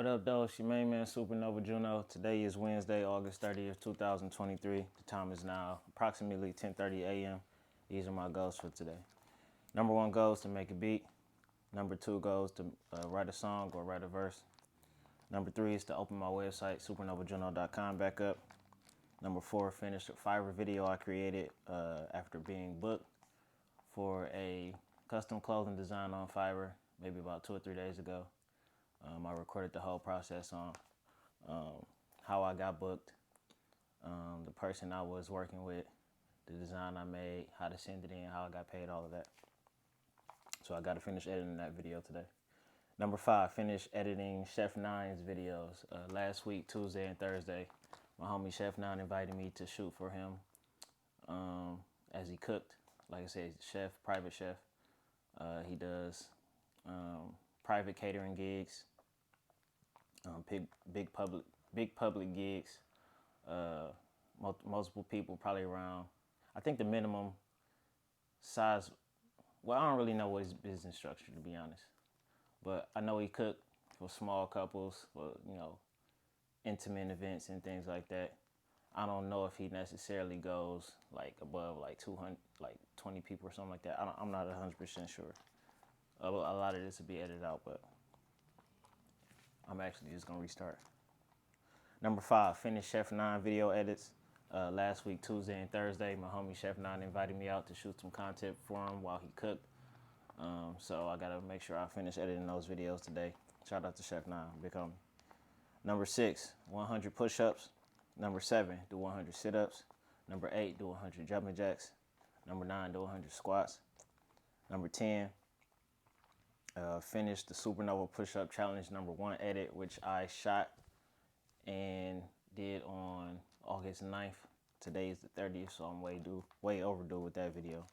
What up, though? It's your main man, Supernova Juno. Today is Wednesday, August 30th, 2023. The time is now approximately 10:30 a.m. These are my goals for today. Number 1 goal is to make a beat. Number 2 goal is to write a song or write a verse. Number 3 is to open my website, supernovajuno.com, back up. Number 4, finish a Fiverr video I created after being booked for a custom clothing design on Fiverr, maybe about 2 or 3 days ago. I recorded the whole process on how I got booked, the person I was working with, the design I made, how to send it in, how I got paid, all of that. So I got to finish editing that video today. Number 5, finish editing Chef Nine's videos. Last week, Tuesday and Thursday, my homie Chef Nine invited me to shoot for him as he cooked. Like I said, chef, private chef. He does private catering gigs, big public gigs, multiple people, probably around, I think the minimum size, well, I don't really know what his business structure, to be honest, but I know he cooked for small couples, for, intimate events and things like that. I don't know if he necessarily goes like above like 200, like 20 people or something like that. I'm not 100% sure. A lot of this will be edited out, but I'm actually just gonna restart. Number 5, finish Chef Nine video edits. Last week, Tuesday and Thursday, my homie Chef Nine invited me out to shoot some content for him while he cooked. So I gotta make sure I finish editing those videos today. Shout out to Chef Nine, big homie. Number 6, 100 push-ups. Number 7, do 100 sit-ups. Number 8, do 100 jumping jacks. Number 9, do 100 squats. Number 10, finish the Supernova push-up challenge number 1 edit, which I shot and did on August 9th. Today is the 30th, so I'm way overdue with that video.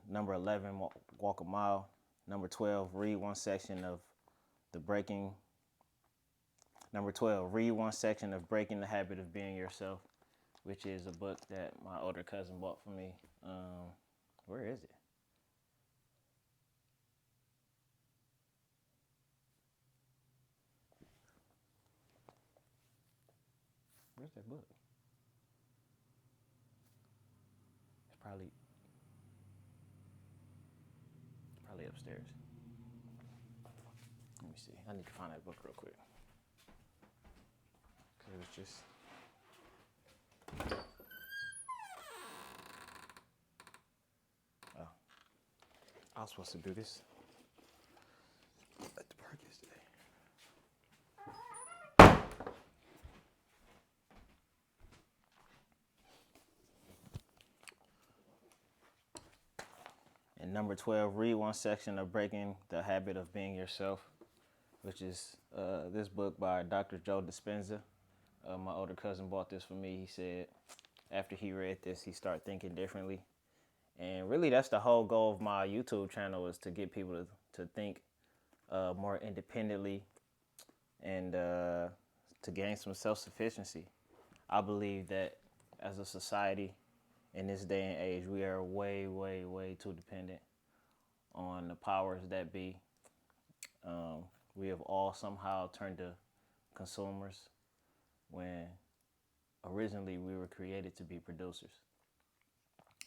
Number 11, walk a mile. Number 12, read one section of Breaking the Habit of Being Yourself, which is a book that my older cousin bought for me. Where is it? Where's that book? It's probably upstairs. Let me see. I need to find that book real quick. Cause it was just. Oh, I was supposed to do this at the park yesterday. And number 12, read one section of Breaking the Habit of Being Yourself, which is this book by Dr. Joe Dispenza. My older cousin bought this for me. He said after he read this, he started thinking differently. And really, that's the whole goal of my YouTube channel, is to get people to think more independently and to gain some self-sufficiency. I believe that as a society, in this day and age, we are way, way, way too dependent on the powers that be. We have all somehow turned to consumers when originally we were created to be producers.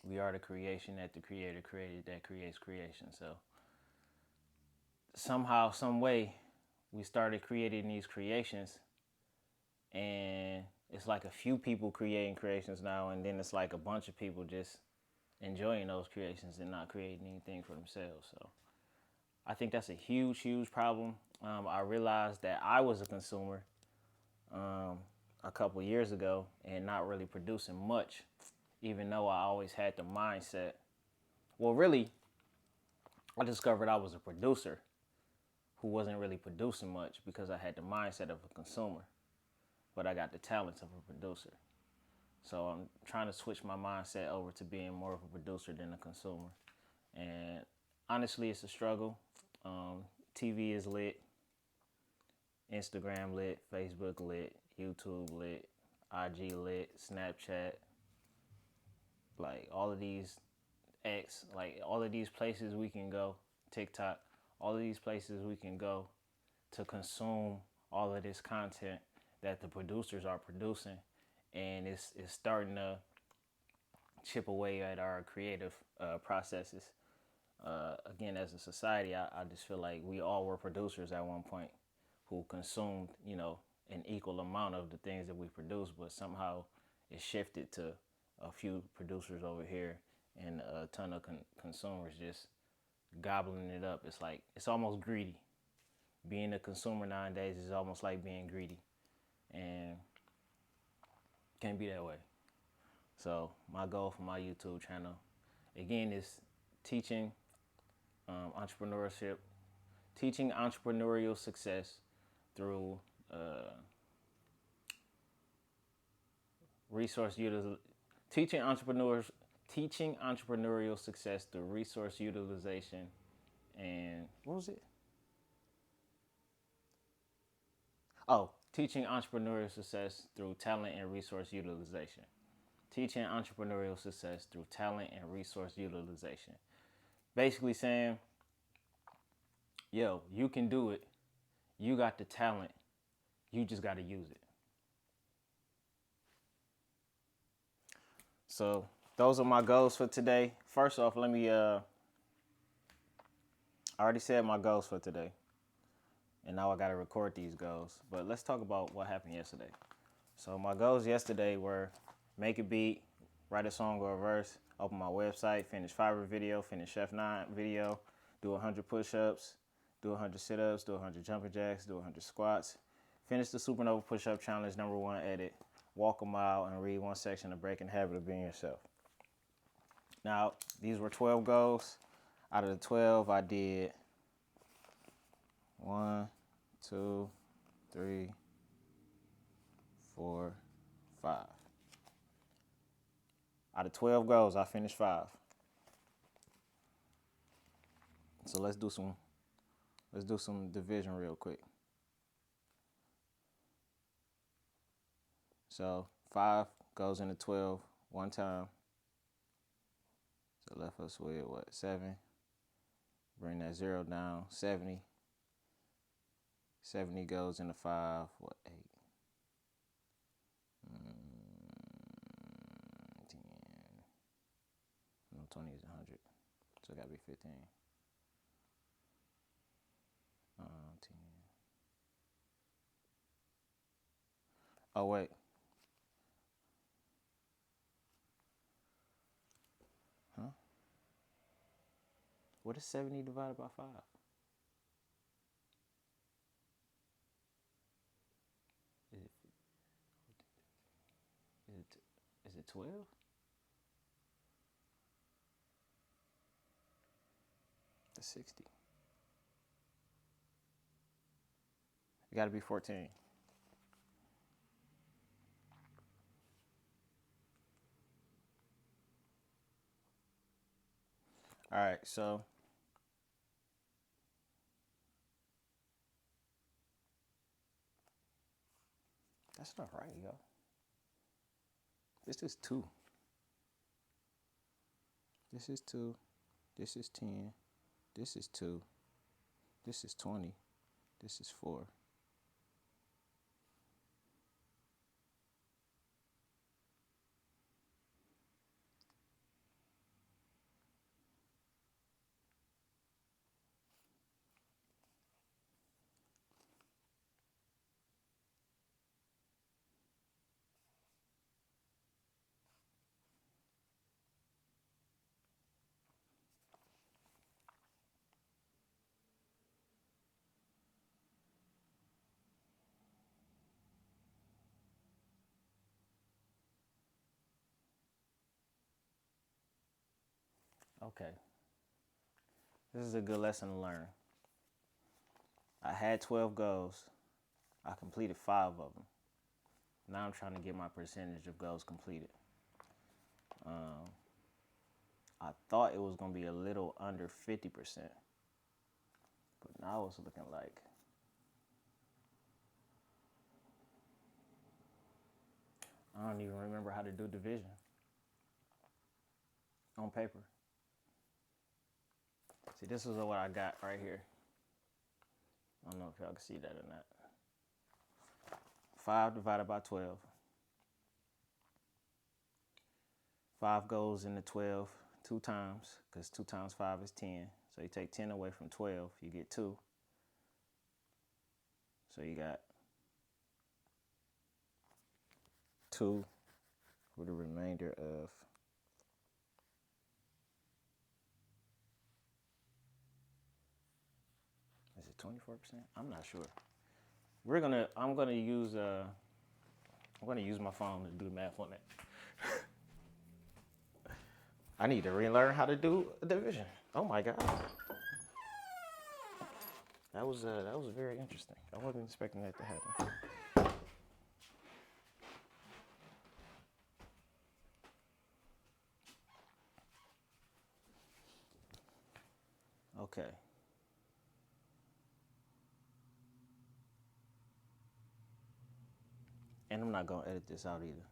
We are the creation that the Creator created that creates creation. So somehow, some way, we started creating these creations, and it's like a few people creating creations now, and then it's like a bunch of people just enjoying those creations and not creating anything for themselves. So I think that's a huge, huge problem. I realized that I was a consumer a couple years ago and not really producing much, even though I always had the mindset. Well, really, I discovered I was a producer who wasn't really producing much because I had the mindset of a consumer, but I got the talents of a producer. So I'm trying to switch my mindset over to being more of a producer than a consumer. And honestly, it's a struggle. TV is lit, Instagram lit, Facebook lit, YouTube lit, IG lit, Snapchat, like all of these X, like all of these places we can go, TikTok, all of these places we can go to consume all of this content that the producers are producing, and it's starting to chip away at our creative processes. Again, as a society, I just feel like we all were producers at one point who consumed, an equal amount of the things that we produce, but somehow it shifted to a few producers over here and a ton of consumers just gobbling it up. It's like, it's almost greedy. Being a consumer nowadays is almost like being greedy, and can't be that way. So my goal for my YouTube channel, again, is teaching entrepreneurship, teaching entrepreneurial success through resource utilization, teaching entrepreneurial success through resource utilization, and what was it? Oh, teaching entrepreneurial success through talent and resource utilization. Teaching entrepreneurial success through talent and resource utilization. Basically saying, yo, you can do it. You got the talent. You just got to use it. So those are my goals for today. First off, let me, I already said my goals for today. And now I got to record these goals. But let's talk about what happened yesterday. So my goals yesterday were make a beat, write a song or a verse, open my website, finish Fiverr video, finish Chef 9 video, do 100 push-ups, do 100 sit-ups, do 100 jumping jacks, do 100 squats, finish the Supernova Push-Up Challenge #1 edit, walk a mile, and read one section of Breaking Habit of Being Yourself. Now, these were 12 goals. Out of the 12, I did 1, 2, 3, 4, 5. Out of 12 goals, I finished 5. So let's do some division real quick. So 5 goes into 12 one time. So left us with what, 7? Bring that 0 down, 70. 70 goes into 5, what, 8? 10. No, 20 is 100. So it gotta be 15. 10. Oh, wait. Huh? What is 70 divided by 5? Is it 12? That's 60. It gotta be 14. All right, so that's not right, yo. This is 2. This is 2. This is 10. This is 2. This is 20. This is 4. Okay. This is a good lesson to learn. I had 12 goals. I completed 5 of them. Now I'm trying to get my percentage of goals completed. I thought it was going to be a little under 50%. But now it's looking like I don't even remember how to do division on paper. See, this is what I got right here. I don't know if y'all can see that or not. 5 divided by 12. 5 goes into 12 2 times, because 2 times 5 is 10. So you take 10 away from 12, you get 2. So you got 2 with a remainder of is it 24%? I'm not sure. I'm gonna use my phone to do the math on that. I need to relearn how to do division. Oh my god. That was very interesting. I wasn't expecting that to happen. Okay. And I'm not gonna edit this out either.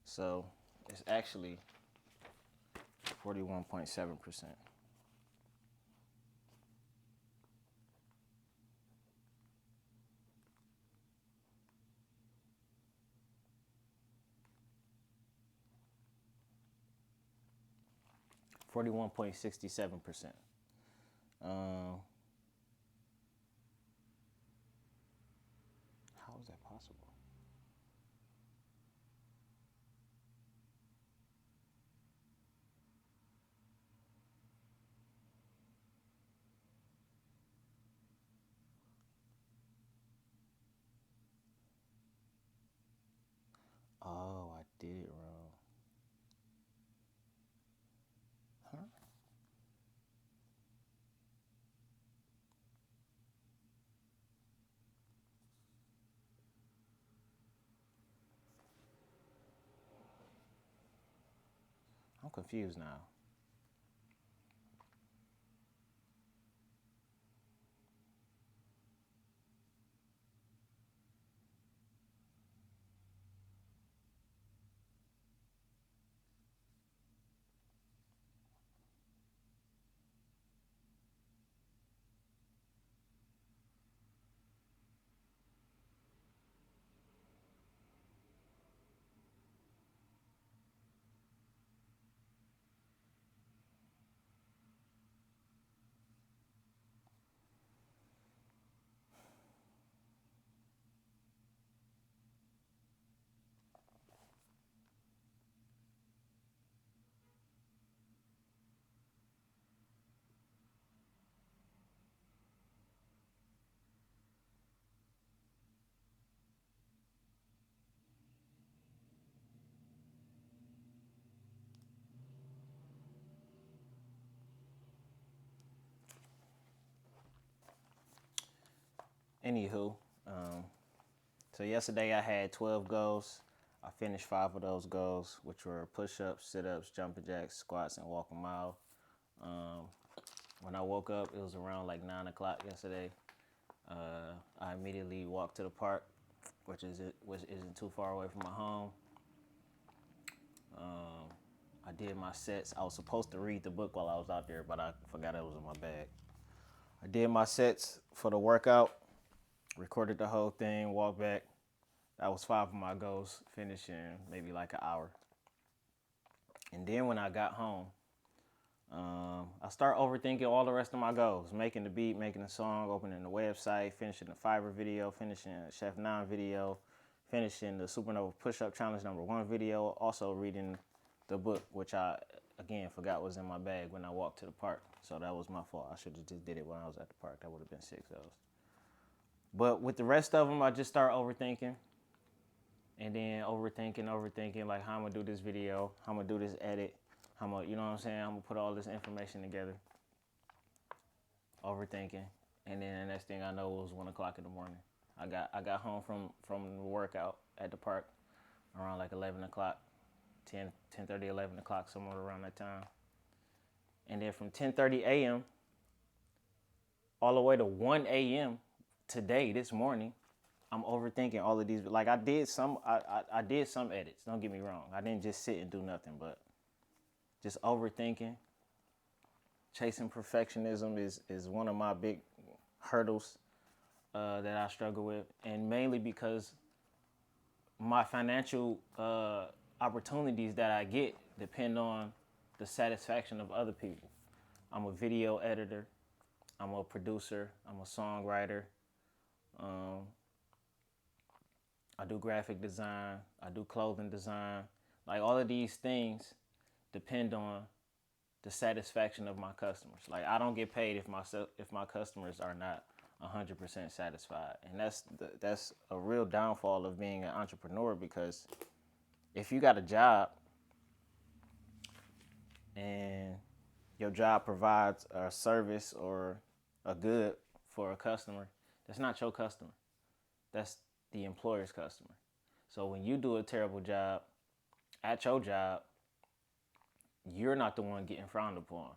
So it's actually 41.7%. %41.67%. How is that possible? Oh, I did it wrong. Huh? I'm confused now. Anywho, so yesterday I had 12 goals. I finished 5 of those goals, which were push-ups, sit-ups, jumping jacks, squats, and walk a mile. When I woke up, it was around like 9 o'clock yesterday. I immediately walked to the park, which isn't too far away from my home. I did my sets. I was supposed to read the book while I was out there, but I forgot it was in my bag. I did my sets for the workout, recorded the whole thing, walked back. That was 5 of my goals, finishing maybe like an hour. And then when I got home, I start overthinking all the rest of my goals. Making the beat, making the song, opening the website, finishing the Fiverr video, finishing Chef 9 video, finishing the Supernova Push-Up Challenge #1 video, also reading the book, which I, again, forgot was in my bag when I walked to the park. So that was my fault. I should have just did it when I was at the park. That would have been 6 of those. But with the rest of them, I just start overthinking. And then overthinking, like how I'm gonna do this video, how I'm gonna do this edit, how I'm gonna, you know what I'm saying? I'm gonna put all this information together. Overthinking. And then the next thing I know, it was 1 o'clock in the morning. I got home from the workout at the park around like 11 o'clock, 10:30, 11 o'clock, somewhere around that time. And then from 10:30 a.m. all the way to 1 a.m. today, this morning, I'm overthinking all of these. Like I did some edits. Don't get me wrong. I didn't just sit and do nothing, but just overthinking, chasing perfectionism is one of my big hurdles that I struggle with, and mainly because my financial opportunities that I get depend on the satisfaction of other people. I'm a video editor, I'm a producer, I'm a songwriter, um, I do graphic design, I do clothing design. Like all of these things depend on the satisfaction of my customers. Like I don't get paid if my customers are not 100% satisfied, and that's a real downfall of being an entrepreneur, because if you got a job and your job provides a service or a good for a customer, that's not your customer. That's the employer's customer. So when you do a terrible job at your job, you're not the one getting frowned upon.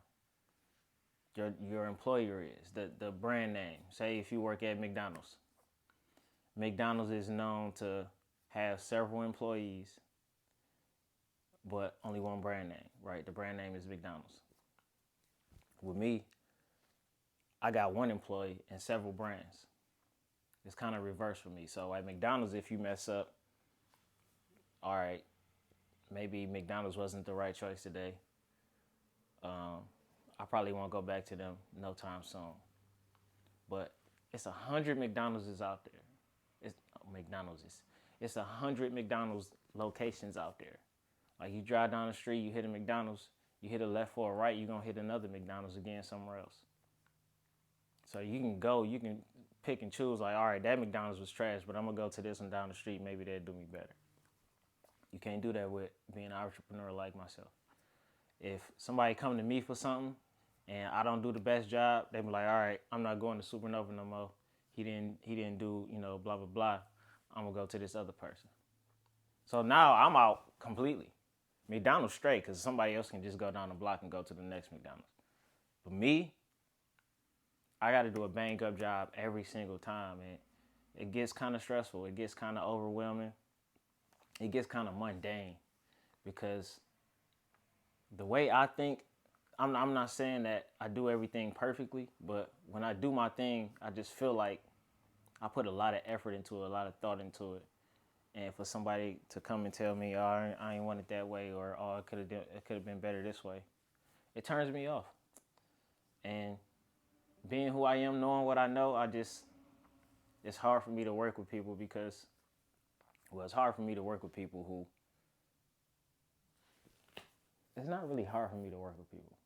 Your employer is the brand name. Say if you work at McDonald's. McDonald's is known to have several employees, but only one brand name, right? The brand name is McDonald's. With me, I got one employee and several brands. It's kind of reverse for me. So at McDonald's, if you mess up, all right, maybe McDonald's wasn't the right choice today. I probably won't go back to them no time soon. But it's 100 McDonald's is out there. It's 100 McDonald's locations out there. Like you drive down the street, you hit a McDonald's, you hit a left or a right, you're gonna hit another McDonald's again somewhere else. So you can pick and choose, like, all right, that McDonald's was trash, but I'm gonna go to this one down the street, maybe that'll do me better. You can't do that with being an entrepreneur like myself. If somebody come to me for something and I don't do the best job, they be like, all right, I'm not going to Supernova no more. He didn't do, blah, blah, blah. I'm gonna go to this other person. So now I'm out completely. McDonald's straight, because somebody else can just go down the block and go to the next McDonald's. But me, I got to do a bang up job every single time, and it gets kind of stressful. It gets kind of overwhelming. It gets kind of mundane, because the way I think, I'm not saying that I do everything perfectly, but when I do my thing, I just feel like I put a lot of effort into it, a lot of thought into it. And for somebody to come and tell me, oh, I ain't want it that way, or oh, it could have been better this way, it turns me off. And being who I am, knowing what I know, it's hard for me to work with people because, it's hard for me to work with people who, it's not really hard for me to work with people.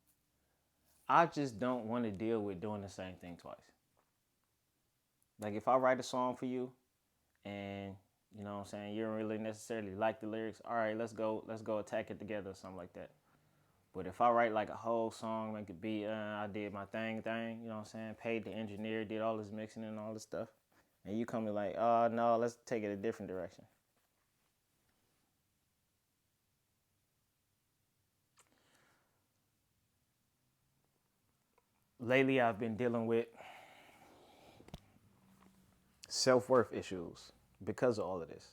I just don't want to deal with doing the same thing twice. Like if I write a song for you and, you know what I'm saying, you don't really necessarily like the lyrics, all right, let's go attack it together or something like that. But if I write like a whole song, make it be, I did my thing, you know what I'm saying, paid the engineer, did all this mixing and all this stuff, and you come in like, oh no, let's take it a different direction. Lately, I've been dealing with self-worth issues because of all of this.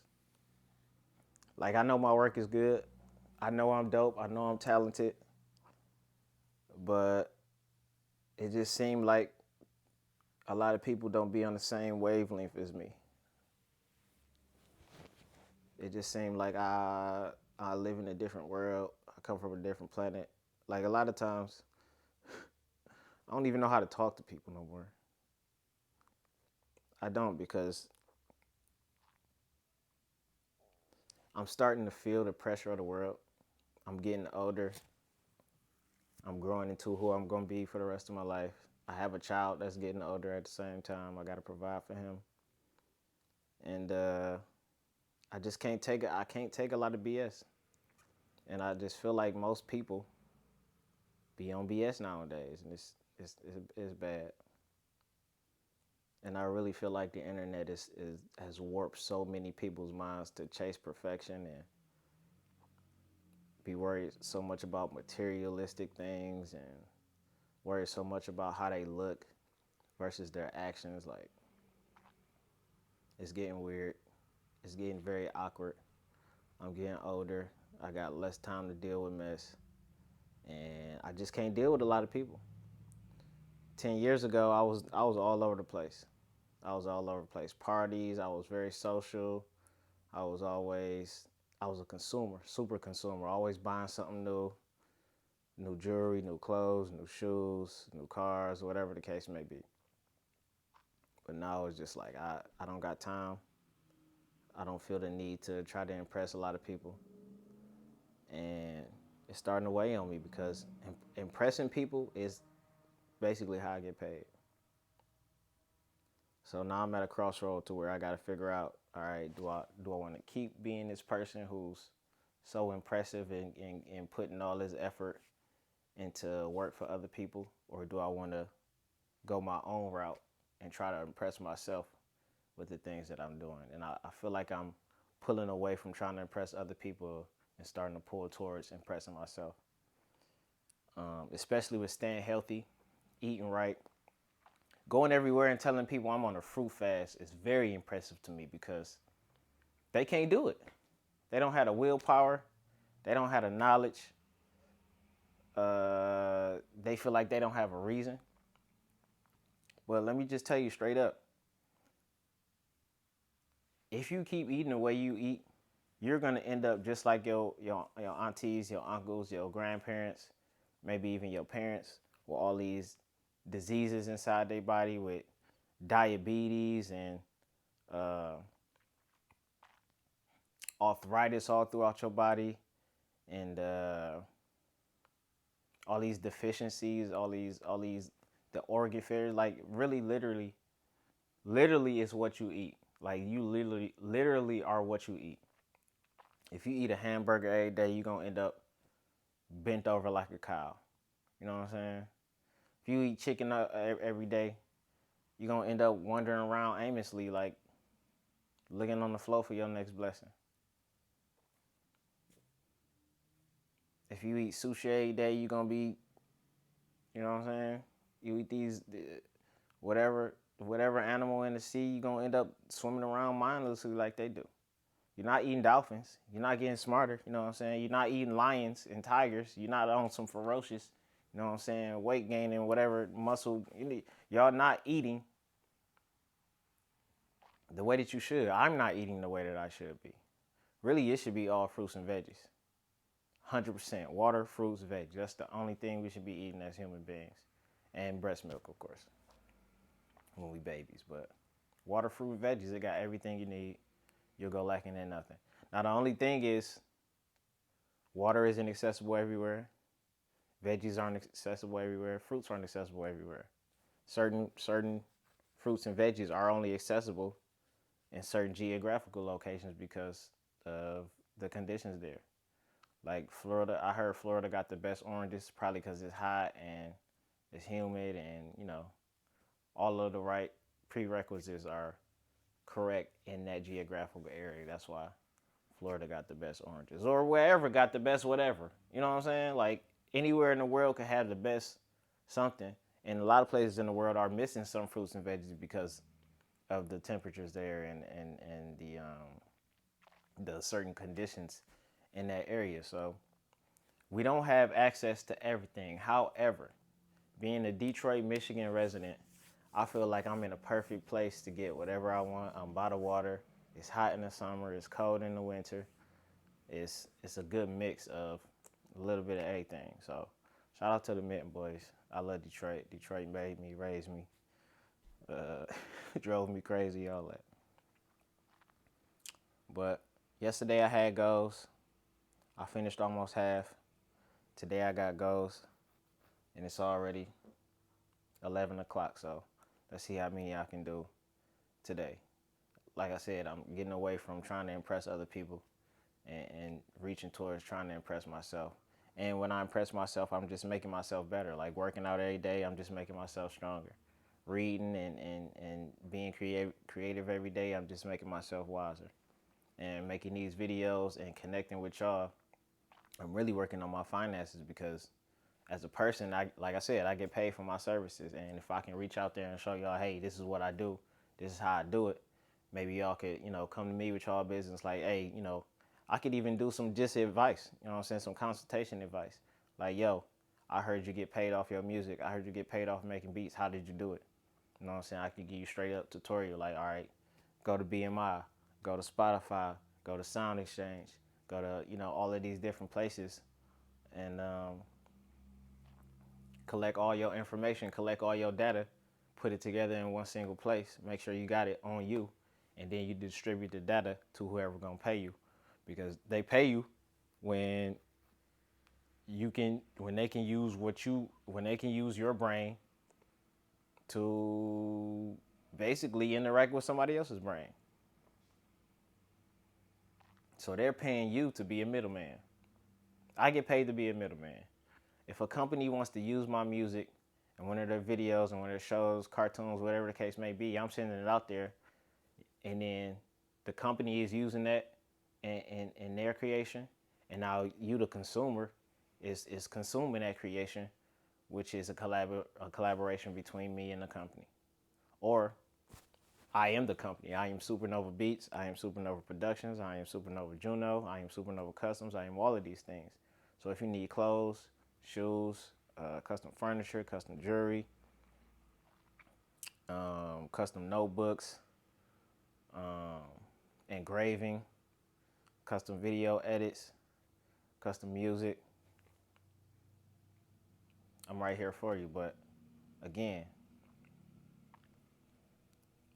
Like, I know my work is good. I know I'm dope. I know I'm talented. But it just seemed like a lot of people don't be on the same wavelength as me. It just seemed like I live in a different world. I come from a different planet. Like a lot of times, I don't even know how to talk to people no more. I don't, because I'm starting to feel the pressure of the world. I'm getting older. I'm growing into who I'm going to be for the rest of my life. I have a child that's getting older at the same time. I got to provide for him. And I just can't take it. I can't take a lot of BS. And I just feel like most people be on BS nowadays, and it's bad. And I really feel like the internet has warped so many people's minds to chase perfection and be worried so much about materialistic things and worried so much about how they look versus their actions. Like, it's getting weird. It's getting very awkward. I'm getting older. I got less time to deal with mess. and I just can't deal with a lot of people. 10 years ago, I was all over the place. I was all over the place. Parties. I was very social. I was always I was a consumer, super consumer, always buying something new, new jewelry, new clothes, new shoes, new cars, whatever the case may be. But now it's just like I don't got time. I don't feel the need to try to impress a lot of people. And it's starting to weigh on me because impressing people is basically how I get paid. So now I'm at a crossroad to where I got to figure out, all right, do I want to keep being this person who's so impressive and putting all this effort into work for other people, or do I want to go my own route and try to impress myself with the things that I'm doing? And I feel like I'm pulling away from trying to impress other people and starting to pull towards impressing myself. Especially with staying healthy, eating right, going everywhere and telling people I'm on a fruit fast is very impressive to me because they can't do it. They don't have the willpower. They don't have the knowledge. They feel like they don't have a reason. Well, let me just tell you straight up. If you keep eating the way you eat, you're going to end up just like your aunties, your uncles, your grandparents, maybe even your parents, with all these diseases inside their body, with diabetes and uh, arthritis all throughout your body, and all these deficiencies, all these the organ failure. Like really, literally is what you eat. Like you literally are what you eat. If you eat a hamburger every day, you're gonna end up bent over like a cow. You know what I'm saying? If you eat chicken every day, you're gonna end up wandering around aimlessly, like looking on the floor for your next blessing. If you eat sushi every day, you're gonna be, you know what I'm saying? You eat these whatever animal in the sea, you're gonna end up swimming around mindlessly like they do. You're not eating dolphins. You're not getting smarter. You know what I'm saying? You're not eating lions and tigers. You're not on some ferocious, you know what I'm saying, weight gaining, whatever muscle. Y'all not eating the way that you should. I'm not eating the way that I should be. Really, it should be all fruits and veggies. 100% water, fruits, veggies. That's the only thing we should be eating as human beings. And breast milk, of course, when we babies. But water, fruit, veggies, it got everything you need. You'll go lacking in nothing. Now, the only thing is, water isn't accessible everywhere. Veggies aren't accessible everywhere. Fruits aren't accessible everywhere. Certain fruits and veggies are only accessible in certain geographical locations because of the conditions there. Like Florida, I heard Florida got the best oranges probably because it's hot and it's humid, and all of the right prerequisites are correct in that geographical area. That's why Florida got the best oranges, or wherever got the best whatever. You know what I'm saying? Like anywhere in the world could have the best something, and a lot of places in the world are missing some fruits and veggies because of the temperatures there and the certain conditions in that area. So we don't have access to everything. However, being a Detroit, Michigan resident, I feel like I'm in a perfect place to get whatever I want. I'm by the water. It's hot in the summer. It's cold in the winter. It's a good mix of a little bit of everything. So shout out to the Mitten boys. I love Detroit. Detroit made me, raised me, drove me crazy, all that. But yesterday I had goals. I finished almost half. Today I got goals, and it's already 11 o'clock. So let's see how many I can do today. Like I said, I'm getting away from trying to impress other people and reaching towards trying to impress myself. And when I impress myself, I'm just making myself better. Like working out every day, I'm just making myself stronger. Reading and being creative every day, I'm just making myself wiser. And making these videos and connecting with y'all, I'm really working on my finances because as a person, like I said, I get paid for my services. And if I can reach out there and show y'all, hey, this is what I do, this is how I do it, maybe y'all could, come to me with y'all business. Like, hey, I could even do some just advice, you know what I'm saying? Some consultation advice. Like, yo, I heard you get paid off your music. I heard you get paid off making beats. How did you do it? You know what I'm saying? I could give you straight up tutorial. Like, all right, go to BMI, go to Spotify, go to Sound Exchange, go to, all of these different places, and collect all your information, collect all your data, put it together in one single place, make sure you got it on you, and then you distribute the data to whoever gonna pay you, because they pay you when they can use your brain to basically interact with somebody else's brain. So they're paying you to be a middleman. I get paid to be a middleman. If a company wants to use my music in one of their videos and one of their shows, cartoons, whatever the case may be, I'm sending it out there, and then the company is using that in their creation, and now you, the consumer, is consuming that creation, which is a collaboration between me and the company. Or I am the company. I am Supernova Beats. I am Supernova Productions. I am Supernova Juno. I am Supernova Customs. I am all of these things. So if you need clothes, shoes, custom furniture, custom jewelry, custom notebooks, engraving, custom video edits, custom music, I'm right here for you. But again,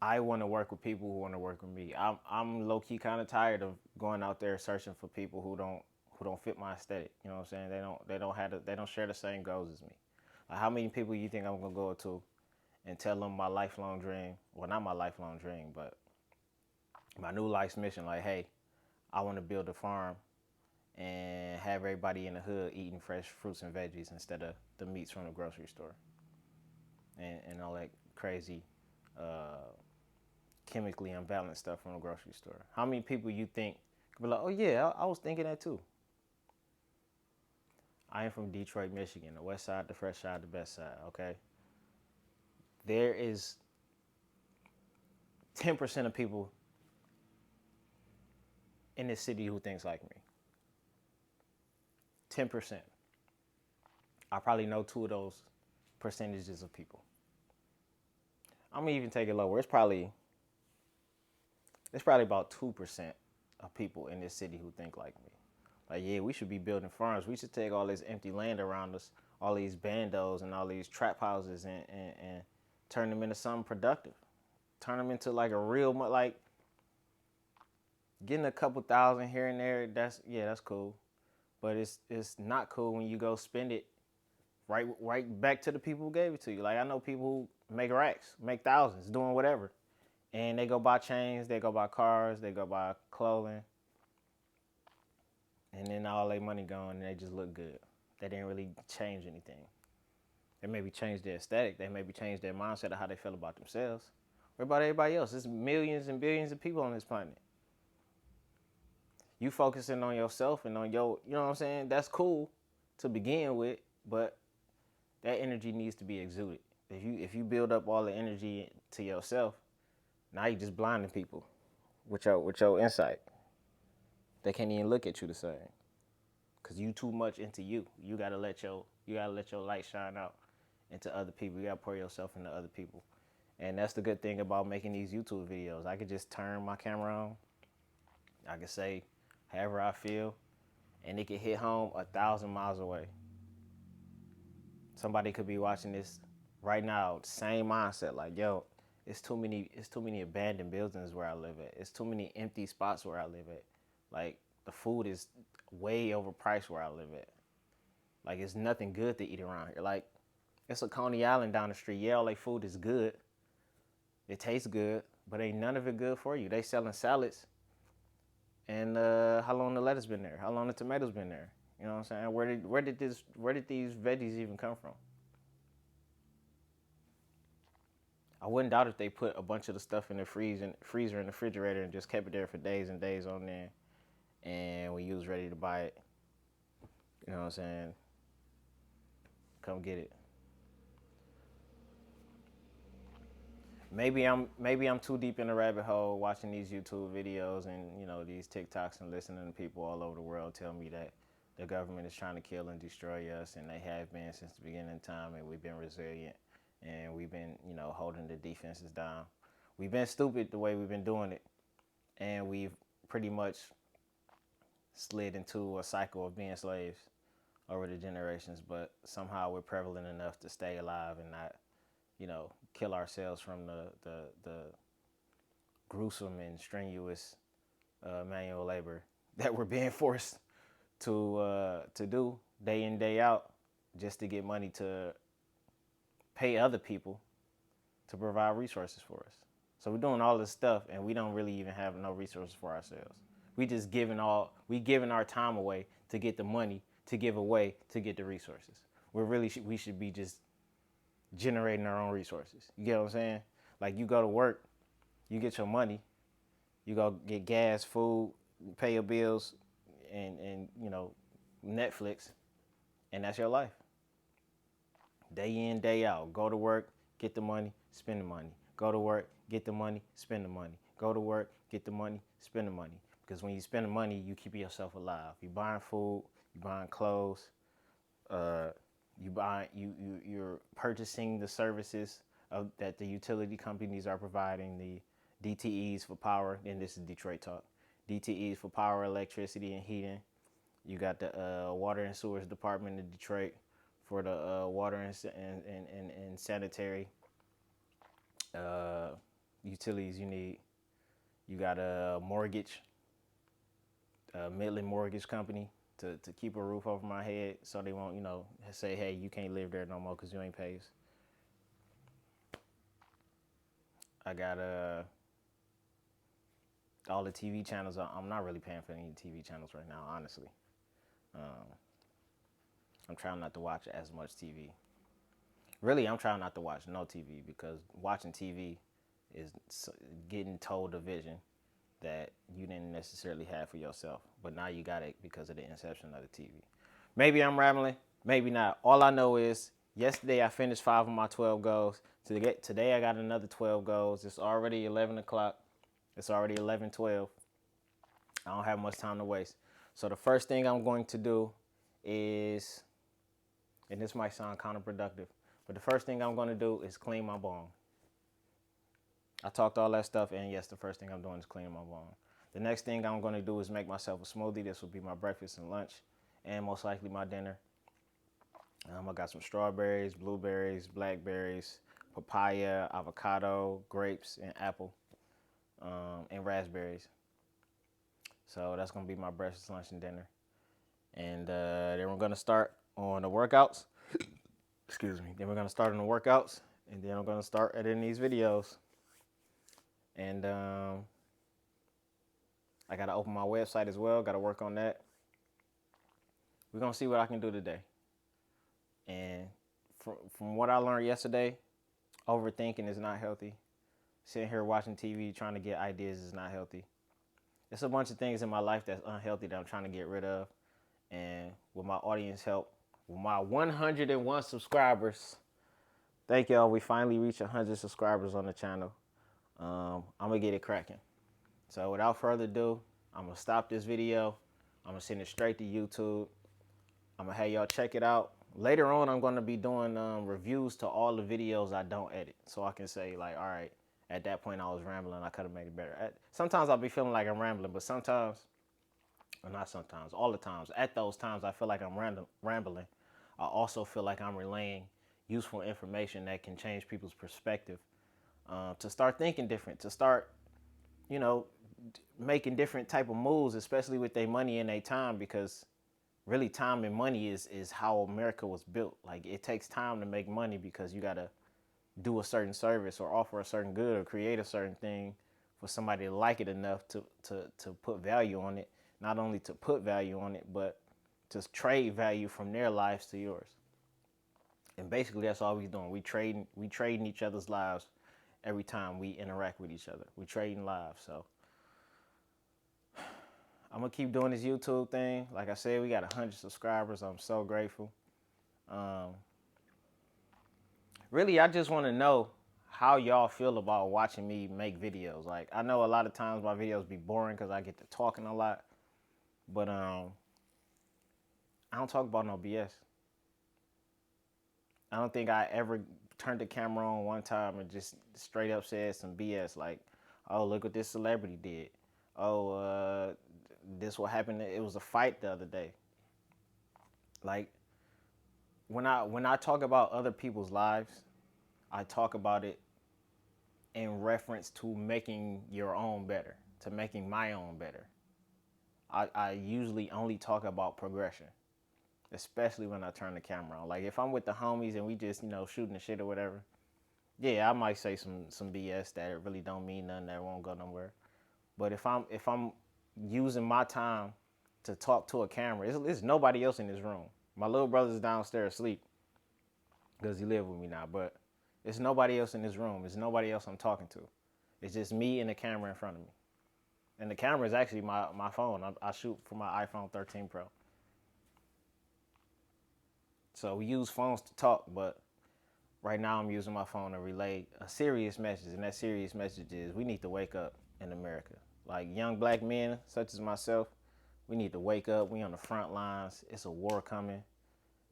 I want to work with people who want to work with me. I'm low key kind of tired of going out there searching for people who don't fit my aesthetic. You know what I'm saying? They don't share the same goals as me. Like, how many people you think I'm gonna go to and tell them my lifelong dream? Well, not my lifelong dream, but my new life's mission. Like, hey, I want to build a farm and have everybody in the hood eating fresh fruits and veggies instead of the meats from the grocery store and all that crazy chemically unbalanced stuff from the grocery store. How many people you think could be like, oh yeah, I was thinking that too? I am from Detroit, Michigan, the west side, the fresh side, the best side, okay? There is 10% of people in this city who thinks like me. 10%. I probably know 2 of those percentages of people. I'm gonna even take it lower. It's probably about 2% of people in this city who think like me. Like, yeah, we should be building farms. We should take all this empty land around us, all these bandos and all these trap houses, and turn them into something productive. Turn them into like a real, like, getting a couple thousand here and there. That's cool, but it's not cool when you go spend it right back to the people who gave it to you. Like, I know people who make racks, make thousands, doing whatever, and they go buy chains, they go buy cars, they go buy clothing, and then all their money gone, and they just look good. They didn't really change anything. They maybe changed their aesthetic. They maybe changed their mindset of how they feel about themselves. What about everybody else? There's millions and billions of people on this planet. You focusing on yourself and on your, you know what I'm saying? That's cool to begin with, but that energy needs to be exuded. If you build up all the energy to yourself, now you just blinding people with your insight. They can't even look at you the same, cause you too much into you. You gotta let your light shine out into other people. You gotta pour yourself into other people, and that's the good thing about making these YouTube videos. I could just turn my camera on. I could say however I feel, and it could hit home 1,000 miles away. Somebody could be watching this right now, same mindset, like, yo, it's too many abandoned buildings where I live at. It's too many empty spots where I live at. Like, the food is way overpriced where I live at. Like, it's nothing good to eat around here. Like, it's a Coney Island down the street. Yeah, all their food is good. It tastes good, but ain't none of it good for you. They selling salads. And how long the lettuce been there? How long the tomatoes been there? You know what I'm saying? Where did these veggies even come from? I wouldn't doubt if they put a bunch of the stuff in the freezer and the refrigerator and just kept it there for days and days on there. And when you was ready to buy it, you know what I'm saying? Come get it. Maybe I'm too deep in the rabbit hole watching these YouTube videos and, these TikToks and listening to people all over the world tell me that the government is trying to kill and destroy us, and they have been since the beginning of time, and we've been resilient, and we've been, holding the defenses down. We've been stupid the way we've been doing it, and we've pretty much slid into a cycle of being slaves over the generations, but somehow we're prevalent enough to stay alive and not, kill ourselves from the gruesome and strenuous manual labor that we're being forced to do day in, day out, just to get money to pay other people to provide resources for us. So we're doing all this stuff, and we don't really even have no resources for ourselves. We giving our time away to get the money to give away to get the resources. We should be just generating our own resources. You get what I'm saying? Like, you go to work, you get your money, you go get gas, food, pay your bills, and Netflix, and that's your life. Day in, day out. Go to work, get the money, spend the money. Go to work, get the money, spend the money. Go to work, get the money, spend the money. Because when you spend the money, you keep yourself alive. You're buying food, you're buying clothes, you're purchasing the services that the utility companies are providing, the DTEs for power. And this is Detroit talk. DTEs for power, electricity, and heating. You got the water and sewers department in Detroit for the water and sanitary utilities you need. You got a mortgage, Midland Mortgage Company, to keep a roof over my head, so they won't, say, hey, you can't live there no more because you ain't paid. I got all the TV channels. I'm not really paying for any TV channels right now, honestly. I'm trying not to watch as much TV. Really, I'm trying not to watch no TV, because watching TV is getting told a vision that you didn't necessarily have for yourself, but now you got it because of the inception of the TV. Maybe I'm rambling, maybe not. All I know is yesterday I finished 5 of my 12 goals. Today I got another 12 goals. It's already 11 o'clock. It's already 11:12. I don't have much time to waste. So the first thing I'm going to do is, and this might sound counterproductive, but the first thing I'm going to do is clean my bone. I talked all that stuff, and yes, the first thing I'm doing is cleaning my bone. The next thing I'm going to do is make myself a smoothie. This will be my breakfast and lunch, and most likely my dinner. I got some strawberries, blueberries, blackberries, papaya, avocado, grapes, and apple, and raspberries. So that's going to be my breakfast, lunch, and dinner. And then we're going to start on the workouts. Excuse me. Then we're going to start on the workouts, and then I'm going to start editing these videos. And I got to open my website as well. Got to work on that. We're going to see what I can do today. And from what I learned yesterday, overthinking is not healthy. Sitting here watching TV, trying to get ideas is not healthy. There's a bunch of things in my life that's unhealthy that I'm trying to get rid of. And with my audience help, with my 101 subscribers, thank y'all. We finally reached 100 subscribers on the channel. I'm going to get it cracking. So without further ado, I'm going to stop this video. I'm going to send it straight to YouTube. I'm going to have y'all check it out. Later on, I'm going to be doing reviews to all the videos I don't edit. So I can say, like, all right, at that point I was rambling. I could have made it better. Sometimes I'll be feeling like I'm rambling, but sometimes, or not sometimes, all the times, at those times I feel like I'm rambling. I also feel like I'm relaying useful information that can change people's perspective, to start thinking different, to start, making different type of moves, especially with their money and their time, because really time and money is how America was built. Like, it takes time to make money because you got to do a certain service or offer a certain good or create a certain thing for somebody to like it enough to put value on it. Not only to put value on it, but to trade value from their lives to yours. And basically that's all we're doing. We trading each other's lives every time we interact with each other. We trading lives. So I'm going to keep doing this YouTube thing. Like I said, we got 100 subscribers. I'm so grateful. Really, I just want to know how y'all feel about watching me make videos. Like, I know a lot of times my videos be boring because I get to talking a lot. But I don't talk about no BS. I don't think I ever turned the camera on one time and just straight up said some BS like, "Oh, look what this celebrity did. Oh, this what happened. It was a fight the other day." Like when I talk about other people's lives, I talk about it in reference to making your own better, to making my own better. I usually only talk about progression, especially when I turn the camera on. Like if I'm with the homies and we just, shooting the shit or whatever, yeah, I might say some BS that it really don't mean nothing, that won't go nowhere. But if I'm using my time to talk to a camera, it's nobody else in this room. My little brother's downstairs asleep because he live with me now, but it's nobody else in this room. It's nobody else I'm talking to. It's just me and the camera in front of me. And the camera is actually my phone. I shoot for my iPhone 13 Pro. So we use phones to talk, but right now I'm using my phone to relay a serious message. And that serious message is we need to wake up in America. Like young black men, such as myself, we need to wake up. We on the front lines. It's a war coming.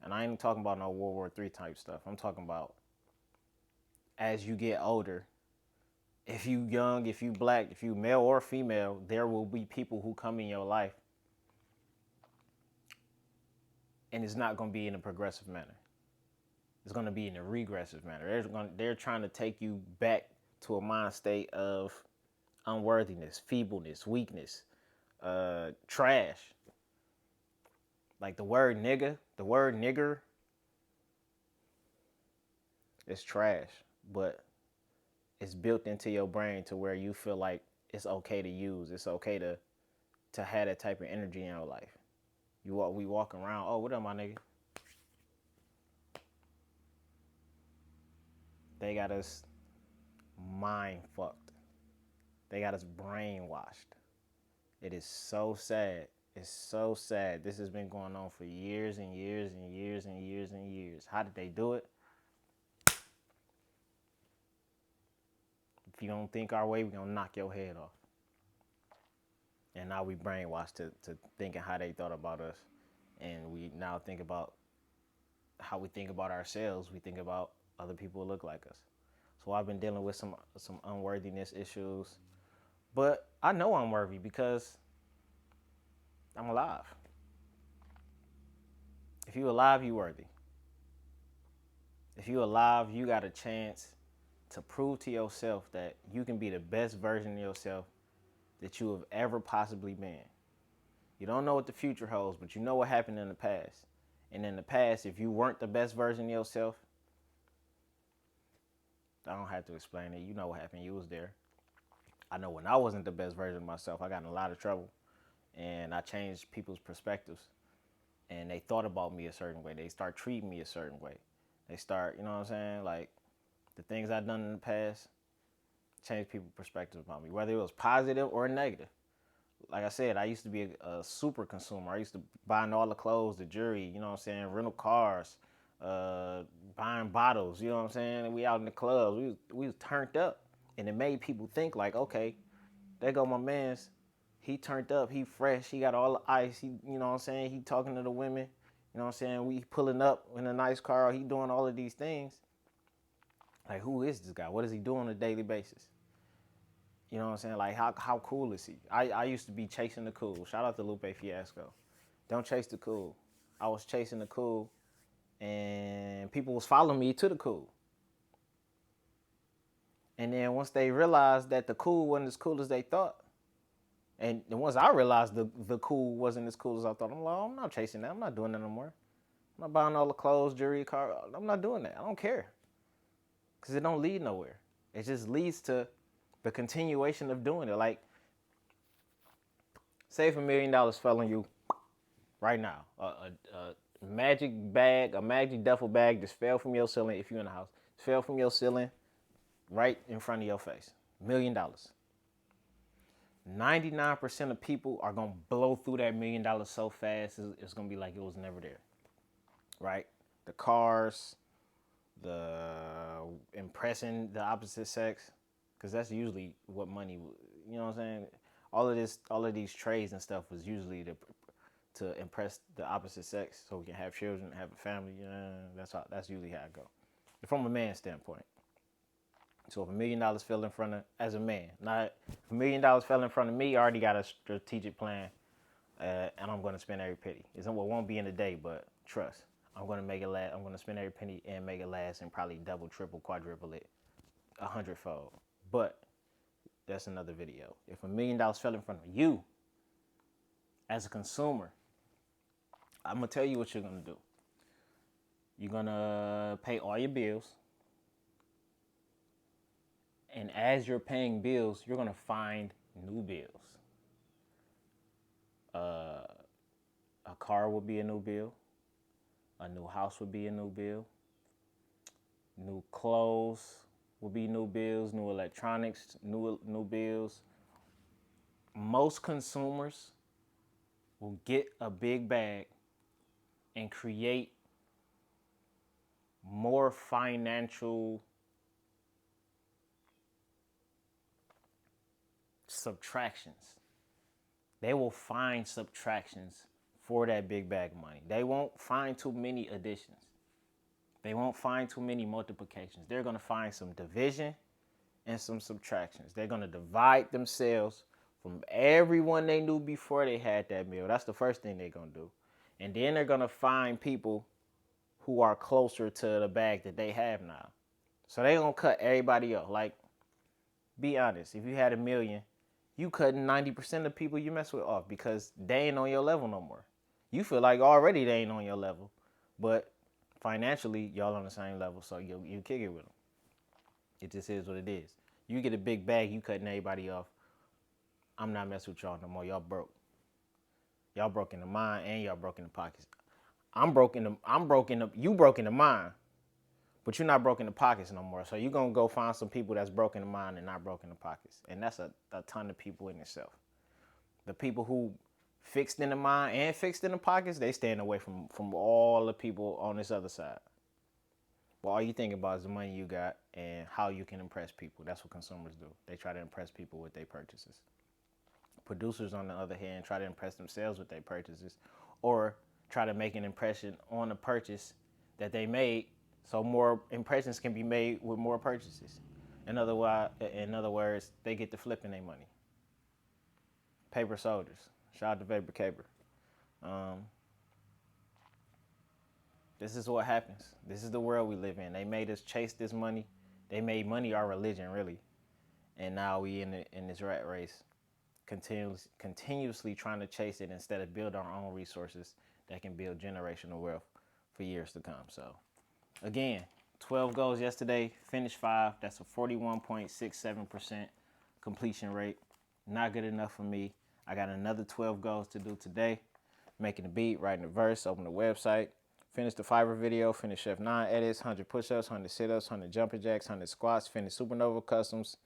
And I ain't even talking about no World War III type stuff. I'm talking about as you get older, if you young, if you black, if you male or female, there will be people who come in your life and it's not going to be in a progressive manner. It's going to be in a regressive manner. They're trying to take you back to a mind state of unworthiness, feebleness, weakness, trash. Like the word nigger, it's trash, but it's built into your brain to where you feel like it's okay to use. It's okay to have that type of energy in your life. We walk around, oh, what up, my nigga? They got us mind fucked. They got us brainwashed. It is so sad. It's so sad. This has been going on for years and years and years and years and years. How did they do it? If you don't think our way, we're going to knock your head off. And now we brainwashed to thinking how they thought about us. And we now think about how we think about ourselves. We think about other people who look like us. So I've been dealing with some unworthiness issues. But I know I'm worthy because I'm alive. If you're alive, you're worthy. If you're alive, you got a chance to prove to yourself that you can be the best version of yourself that you have ever possibly been. You don't know what the future holds, but you know what happened in the past. And in the past, if you weren't the best version of yourself, I don't have to explain it. You know what happened. You was there. I know when I wasn't the best version of myself, I got in a lot of trouble. And I changed people's perspectives. And they thought about me a certain way. They start treating me a certain way. They start, you know what I'm saying? Like, the things I've done in the past changed people's perspectives about me, whether it was positive or negative. Like I said, I used to be a super consumer. I used to buying all the clothes, the jewelry, you know what I'm saying, rental cars, buying bottles, you know what I'm saying? And we out in the clubs, we was turned up. And it made people think like, okay, there go my man's. He turned up, he fresh, he got all the ice, he, you know what I'm saying, he talking to the women, you know what I'm saying, we pulling up in a nice car, he doing all of these things. Like, who is this guy? What is he doing on a daily basis? You know what I'm saying? Like, how cool is he? I used to be chasing the cool. Shout out to Lupe Fiasco. Don't chase the cool. I was chasing the cool, and people was following me to the cool. And then once they realized that the cool wasn't as cool as they thought, and once I realized the cool wasn't as cool as I thought, I'm like, oh, I'm not chasing that. I'm not doing that no more. I'm not buying all the clothes, jewelry, car. I'm not doing that. I don't care. Because it don't lead nowhere. It just leads to the continuation of doing it. Like, say if $1 million fell on you right now, a magic bag, a magic duffel bag just fell from your ceiling. If you're in the house, fell from your ceiling right in front of your face. $1 million. 99% of people are gonna blow through that $1 million so fast, it's gonna be like it was never there, right? The cars, the impressing the opposite sex, because that's usually what money, you know what I'm saying? All of these trades and stuff was usually to impress the opposite sex so we can have children, have a family. That's usually how it go. From a man's standpoint. So if $1 million fell in front of, as a man, not if $1 million fell in front of me, I already got a strategic plan, and I'm going to spend every penny. It won't be in a day, but trust, I'm going to make it last. I'm going to spend every penny and make it last, and probably double, triple, quadruple it, 100-fold. But that's another video. If $1 million fell in front of you, as a consumer, I'm gonna tell you what you're gonna do. You're gonna pay all your bills. And as you're paying bills, you're gonna find new bills. A car will be a new bill. A new house will be a new bill. New clothes will be new bills. New electronics, new bills. Most consumers will get a big bag and create more financial subtractions. They will find subtractions for that big bag of money. They won't find too many additions. They won't find too many multiplications. They're going to find some division and some subtractions. They're going to divide themselves from everyone they knew before they had that meal. That's the first thing they're going to do. And then they're going to find people who are closer to the bag that they have now. So they're going to cut everybody off. Like, be honest. If you had $1 million, you cutting 90% of people you mess with off because they ain't on your level no more. You feel like already they ain't on your level. But financially, y'all on the same level, so you kick it with them. It just is what it is. You get a big bag, you cutting everybody off. I'm not messing with y'all no more. Y'all broke. Y'all broke in the mind and y'all broke in the pockets. You broke in the mind, but you're not broke in the pockets no more. So you're going to go find some people that's broke in the mind and not broke in the pockets. And that's a ton of people in itself. The people who fixed in the mind and fixed in the pockets, they staying away from all the people on this other side. But all you think about is the money you got and how you can impress people. That's what consumers do. They try to impress people with their purchases. Producers, on the other hand, try to impress themselves with their purchases or try to make an impression on the purchase that they made so more impressions can be made with more purchases. In other words, they get to flipping their money. Paper soldiers. Shout out to Vapor Caper. This is what happens. This is the world we live in. They made us chase this money. They made money our religion, really. And now we in this rat race, continuously trying to chase it instead of build our own resources that can build generational wealth for years to come. So, again, 12 goals yesterday, finished 5. That's a 41.67% completion rate. Not good enough for me. I got another 12 goals to do today. Making a beat, writing a verse, open the website. Finish the Fiverr video, finish Chef 9 edits, 100 push-ups, 100 sit-ups, 100 jumping jacks, 100 squats, finish Supernova Customs,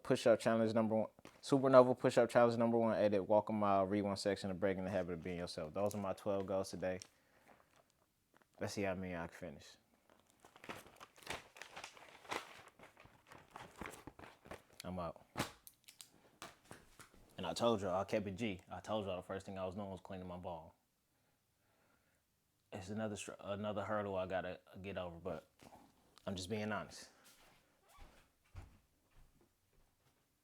push-up challenge number 1, Supernova push-up challenge number 1 edit, walk a mile, read one section of Breaking the Habit of Being Yourself. Those are my 12 goals today. Let's see how many I can finish. I'm out. And I told y'all, I kept it G. I told y'all the first thing I was doing was cleaning my ball. It's another hurdle I gotta get over, but I'm just being honest.